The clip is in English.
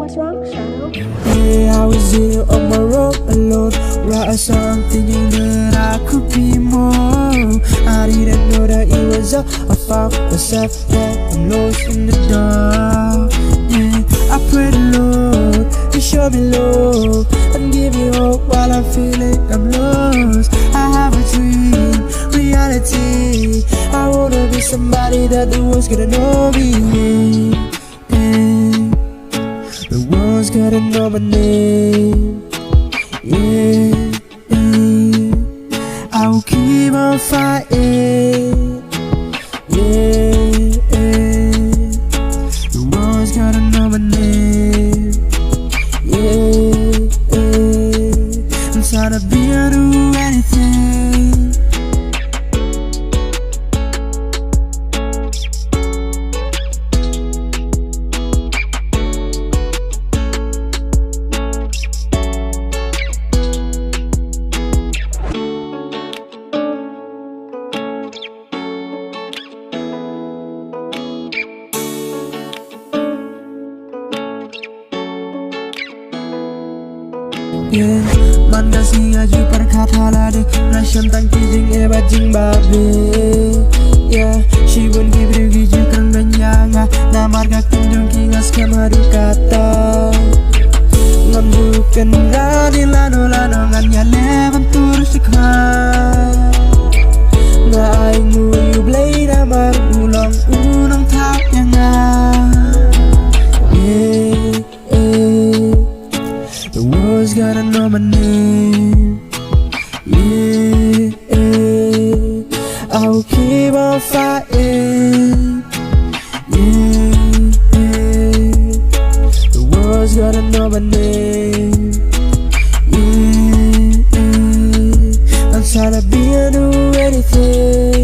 What's wrong, Shadow? Yeah, I was here on my own alone, write a song thinking that I could be more. I didn't know that it was all I found myself that I'm lost in the dark. Yeah, I pray the Lord to show me love and give me hope while I'm feeling I'm lost. I have a dream, reality. I wanna be somebody that the world's gonna know me. Yeah. The world's gotta know my name. Yeah, I will keep on fighting. Yeah, the world's gotta know my name. Yeah, I'm trying to be able to do anything. Yeah, man kasih ngaju perkata lade Nasham tang kijing eba jing babe. Yeah, she won't give you giju kang ganyanga Na marga kunjung kingas kemaru kata Ngambukan rani lano nganya levan turus ikhwan Nga ay nguyu blade amar ulang unang tap yang the world's gotta know my name. Yeah, I will keep on fighting. Yeah, the world's gotta know my name. Yeah, I'm trying to be able to do anything.